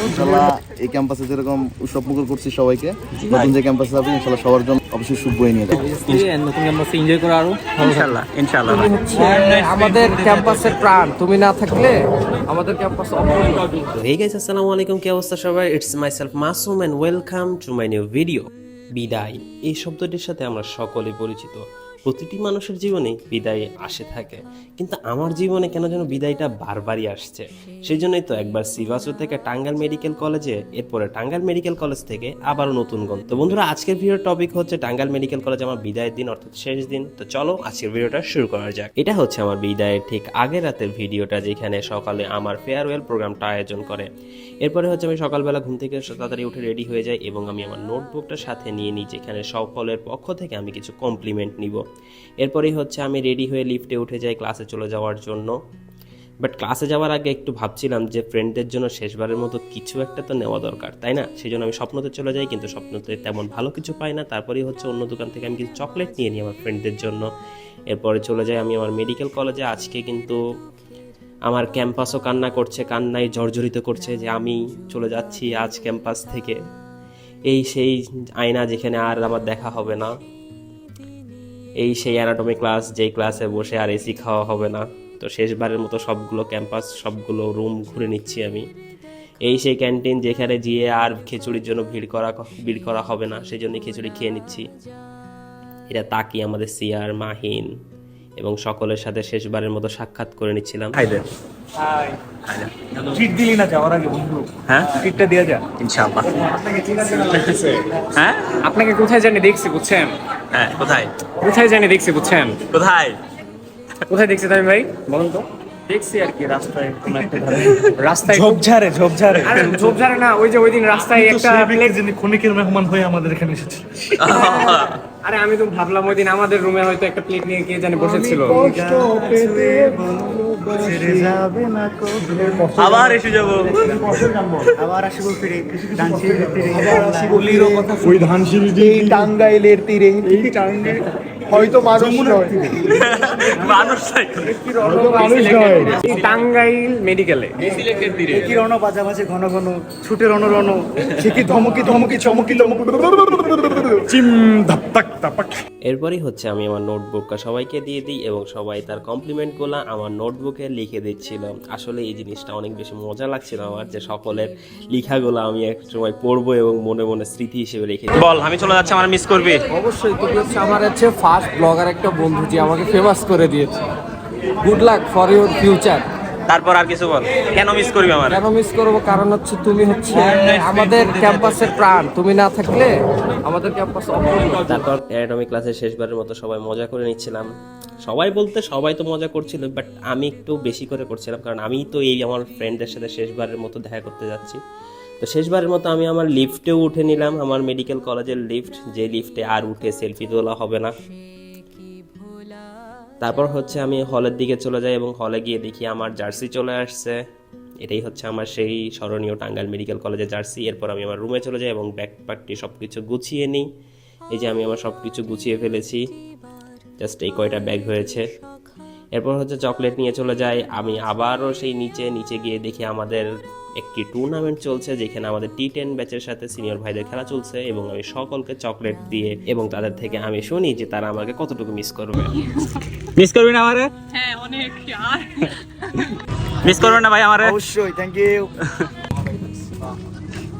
ইনশাআল্লাহ এই ক্যাম্পাসে যেরকম উৎসব মুখর করছি সবাইকে, নতুন যে ক্যাম্পাসে হবে ইনশাআল্লাহ সবার জন্য অবশ্যই শুভ বয়ে নিয়ে যাবে। নতুন ক্যাম্পাসে এনজয় করা আরো ইনশাআল্লাহ ইনশাআল্লাহ। তুমি হচ্ছে আমাদের ক্যাম্পাসের প্রাণ, তুমি না থাকলে আমাদের ক্যাম্পাস অপূর্ণ। Hey guys, আসসালামু আলাইকুম, কি অবস্থা সবার? It's myself Masum and welcome to my new video. বিদায় এই শব্দটির সাথে আমরা সকলে পরিচিত। প্রতিটি মানুষের জীবনে বিদায় আসে থাকে, কিন্তু আমার জীবনে কেন যেন বিদায়টা বারবারই আসছে। সেই জন্যই তো একবার সিভাসু থেকে টাঙ্গাইল মেডিকেল কলেজে, এরপরে টাঙ্গাইল মেডিকেল কলেজ থেকে আবার নতুন গন্ত। তো বন্ধুরা, আজকের ভিডিওর টপিক হচ্ছে টাঙ্গাইল মেডিকেল কলেজে আমার বিদায়ের দিন, অর্থাৎ শেষ দিন। তো চলো আজকের ভিডিওটা শুরু করা যাক। এটা হচ্ছে আমার বিদায়ের ঠিক আগের রাতের ভিডিওটা, যেখানে সকালে আমার ফেয়ারওয়েল প্রোগ্রামটা আয়োজন করে। এরপরে হচ্ছে আমি সকালবেলা ঘুম থেকে তাড়াতাড়ি উঠে রেডি হয়ে যাই এবং আমি আমার নোটবুকটা সাথে নিয়ে নিই, যেখানে সকলের পক্ষ থেকে আমি কিছু কমপ্লিমেন্ট নিব। এরপরেই হচ্ছে আমি রেডি হয়ে লিফটে উঠে যাই ক্লাসে চলে যাওয়ার জন্য। বাট ক্লাসে যাওয়ার আগে একটু ভাবছিলাম যে ফ্রেন্ডদের জন্য শেষবারের মতো কিছু একটা তো নেওয়া দরকার, তাই না? সেই জন্য আমি স্বপ্নতে চলে যাই, কিন্তু স্বপ্নতে তেমন ভালো কিছু পাই না। তারপরেই হচ্ছে অন্য দোকান থেকে আমি কিছু চকলেট নিয়ে নিই আমার ফ্রেন্ডদের জন্য। এরপরে চলে যাই আমি আমার মেডিকেল কলেজে। আজকে কিন্তু আমার ক্যাম্পাসও কান্না করছে, কান্নায় জর্জরিত করছে যে আমি চলে যাচ্ছি আজ ক্যাম্পাস থেকে। এই সেই আয়না যেখানে আর আমার দেখা হবে না, এই সেই অ্যানাটমি ক্লাস যেই ক্লাসে বসে আর এসি খাওয়া হবে না। তো শেষবারের মতো সবগুলো ক্যাম্পাস, সবগুলো রুম ঘুরে নিচ্ছি আমি। এই সেই ক্যান্টিন যেখানে গিয়ে আর খিচুড়ির জন্য ভিড় করা হবে না, সেই জন্য খিচুড়ি খেয়ে নিচ্ছি। এটা তাকি আমাদের সিয়ার, মাহিন এবং সকলের সাথে শেষবারের মতো সাক্ষাৎ করে নিচ্ছিলাম। ট্রিট দিলি না যাওয়ার আগে বন্ধু? হ্যাঁ, ট্রিটটা দিয়ে যা ইনশাআল্লাহ। হ্যাঁ, আপনাকে কোথায় জানি দেখছি বুঝছেন? হ্যাঁ, কোথায় জানি দেখছি বুঝছেন? কোথায় দেখছি তাই ভাই বলুন তো? দেখছি আর কি রাস্তায়, কোন একটা রাস্তায় ঝোপঝাড়ে। আরে ঝোপঝাড়ে না, ওই যে ওই দিন রাস্তায় একটা প্লেট যিনি ক্ষণিকের মেহমান হয়ে আমাদের এখানে এসেছিল। আরে আমি তো ভাবলাম ওই দিন আমাদের রুমে হয়তো একটা প্লেট নিয়ে কে জানি বসেছিল। আবার এসে যাবো, আবার আসবো ফিরে ধানসিঁড়ির তীরে, ওই ধানসিঁড়ির টাঙ্গাইলের তীরে, এই টাঙ্গাইল হয়তো মানুষ নয়, এই টাঙ্গাইল মেডিকেলে কি রণ বাজা বাজে ঘন ঘন ছুটে রণ রণ, সে কি ধমকি ধমকি চমকি চমকি চিম ধাপ্পাক ধাপ্পাক। এরপরই হচ্ছে আমি আমার নোটবুকটা সবাইকে দিয়ে দিই এবং সবাই তার কমপ্লিমেন্টগুলো আমার নোটবুকে লিখে দিচ্ছিল। আসলে এই জিনিসটা অনেক বেশি মজা লাগছিল আমার, যে সকলের লেখাগুলো আমি এক সময় পড়বো এবং মনে মনে স্মৃতি হিসেবে রেখে দিই। বল, আমি চলে যাচ্ছি, আমার মিস করবি? অবশ্যই, তুমি হচ্ছে আমার হচ্ছে ফার্স্ট ব্লগার একটা বন্ধু যে আমাকে ফেমাস করে দিয়েছে। Good luck for your future. তারপর আর কিছু বল, কেন মিস করবি আমার? কেন মিস করবো? কারণ হচ্ছে তুমি হচ্ছে আমাদের ক্যাম্পাসের প্রাণ, তুমি না থাকলে আমাদের ক্যাম্পাস অপূর্ণ। তারপর অ্যানাটমি ক্লাসে শেষবারের মতো সবাই মজা করে নিচ্ছিলাম। সবাই বলতে সবাই তো মজা করছিল, বাট আমি একটু বেশি করে করছিলাম, কারণ আমি তো এই আমার ফ্রেন্ডদের সাথে শেষবারের মতো দেখা করতে যাচ্ছি। তো শেষবারের মতো আমি আমার লিফটেও উঠে নিলাম, আমার মেডিকেল কলেজের লিফট, যে লিফটে আর উঠে সেলফি তোলা হবে না। তারপর হচ্ছে আমি হলের দিকে চলে যাই এবং হলে গিয়ে দেখি আমার জার্সি চলে আসছে। এটাই হচ্ছে আমার সেই স্মরণীয় টাঙ্গাইল মেডিকেল কলেজের জার্সি। এরপর আমি আমার রুমে চলে যাই এবং ব্যাকপ্যাকটি সব কিছু গুছিয়ে নিই। এই যে আমি আমার সব কিছু গুছিয়ে ফেলেছি, জাস্ট এই কয়টা ব্যাগ হয়েছে। এরপর হচ্ছে চকলেট নিয়ে চলে যাই আমি আবারও সেই নিচে গিয়ে দেখি আমাদের একটি টুর্নামেন্ট চলছে, যেখানে আমাদের T10 ব্যাচের সাথে সিনিয়র ভাইদের খেলা চলছে এবং আমি সকলকে চকলেট দিয়ে এবং তাদের থেকে আমি শুনি যে তারা আমাকে কতটুকু মিস করবে। মিস করবি না আমারে? হ্যাঁ, অনেক यार। মিস করবেন না ভাই আমারে? অবশ্যই, থ্যাংক ইউ।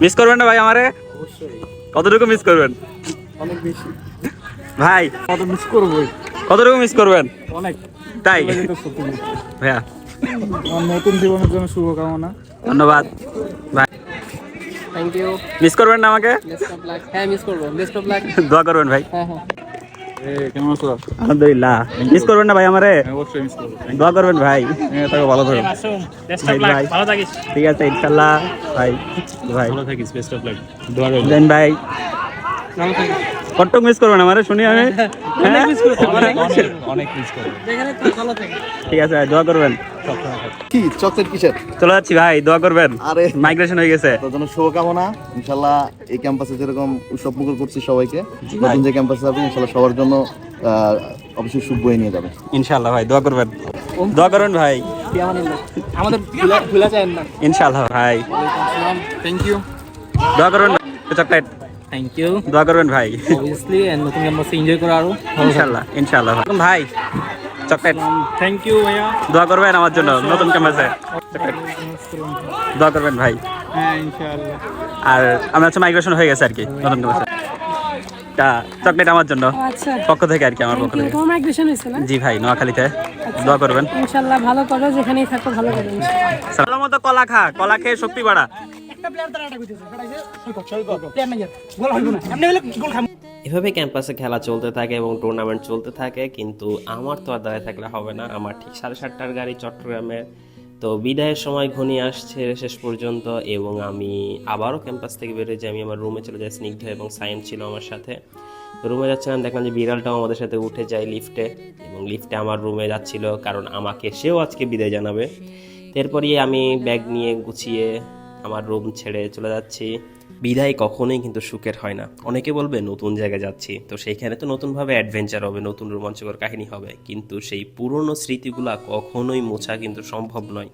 মিস করবেন না ভাই আমারে? অবশ্যই। কতটুকু মিস করবেন? অনেক বেশি ভাই, কত মিস করবোই, কতটুকু মিস করবেন? অনেক। তাই ভাইয়া, আমার নতুন জীবনের জন্য শুভকামনা। ধন্যবাদ ভাই। Thank you. মিস করবেন না আমাকে? Best of luck. হ্যাঁ, মিস করবো। Best of luck. দোয়া করবেন ভাই। হ্যাঁ হ্যাঁ। কেমন আছো? আলহামদুলিল্লাহ। মিস করবেন না ভাই আমারে? অবশ্যই মিস করবো। দোয়া করবেন ভাই। হ্যাঁ, তাকে ভালো থাকো। ভাই, ভালো থাকিস। ঠিক আছে ইনশাআল্লাহ ভাই। ভালো থাকিস, বেস্ট অফ লাক। দোয়া রইল। দেন ভাই, ভালো থাকো। কত মিস করবেন আমারে শুনি আমি? অনেক মিস করবো, অনেক মিস করবো। যেখানে তো ভালো থাকো। ঠিক আছে ভাই, দোয়া করবেন। কি চকলেট কিসের? চলে যাচ্ছি ভাই, দোয়া করবেন। আরে মাইগ্রেশন হয়ে গেছে। তোর জন্য শুভকামনা। ইনশাআল্লাহ এই ক্যাম্পাসে যেরকম উৎসব মুখর করছি সবাইকে, নতুন যে ক্যাম্পাসে হবে ইনশাআল্লাহ সবার জন্য অবশ্যই শুভ বয়ে নিয়ে যাবে ইনশাআল্লাহ ভাই, দোয়া করবেন। দোয়া করবেন ভাই। কি আমার আমাদের ভুলা যায় না। ইনশাআল্লাহ ভাই, থ্যাংক ইউ, দোয়া করবেন চকলেট, থ্যাংক ইউ দোয়া করবেন ভাই, অবভিয়াসলি। এন্ড নতুন ক্যাম্পাসে এনজয় করা আরো। ইনশাআল্লাহ ইনশাআল্লাহ ভাই, চকলেট থ্যাংক ইউ ভাইয়া। দোয়া করবেন আমার জন্য নতুন ক্যাম্পাসে, দোয়া করবেন ভাই। হ্যাঁ ইনশাআল্লাহ। আর আমি হচ্ছে মাইগ্রেশন হয়ে গেছে আর কি নতুন ক্যাম্পাসে, তা চকলেট আমার জন্য আচ্ছা, পক্ষ থেকে আর কি, আমার পক্ষ থেকে। তোমার মাইগ্রেশন হয়েছে না? জি ভাই, নোয়াখালীতে, দোয়া করবেন। ইনশাআল্লাহ ভালো করো, যেখানেই থাকো ভালো করো ইনশাআল্লাহ। সালাম মতো কলা খা, কলা খেয়ে শক্তি বাড়া। এভাবে ক্যাম্পাসে খেলা চলতে থাকে এবং টুর্নামেন্ট চলতে থাকে, কিন্তু আমার তো আর দাঁড়িয়ে থাকলে হবে না। আমার ঠিক 7:30টার গাড়ি চট্টগ্রামে। তো বিদায়ের সময় ঘনিয়ে আসছে শেষ পর্যন্ত, এবং আমি আবারও ক্যাম্পাস থেকে বেরোয় যাই। আমি আমার রুমে চলে যাই, স্নিগ্ধ এবং সায়েম ছিল আমার সাথে। রুমে যাচ্ছিলাম, দেখলাম যে বিড়ালটাও আমাদের সাথে উঠে যায় লিফটে, এবং লিফটে আমার রুমে যাচ্ছিল, কারণ আমাকে সেও আজকে বিদায় জানাবে। এরপরই আমি ব্যাগ নিয়ে গুছিয়ে আমার রুম ছেড়ে চলে যাচ্ছি। বিদায় কখনোই কিন্তু সুখের হয় না। অনেকে বলবে নতুন জায়গায় যাচ্ছি, তো সেইখানে তো নতুনভাবে অ্যাডভেঞ্চার হবে, নতুন রোমাঞ্চকর কাহিনী হবে, কিন্তু সেই পুরনো স্মৃতিগুলা কখনোই মোছা কিন্তু সম্ভব নয়।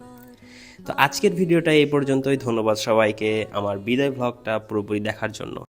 তো আজকের ভিডিওটা এই পর্যন্তই। ধন্যবাদ সবাইকে আমার বিদায় ভ্লগটা পুরোপুরি দেখার জন্য।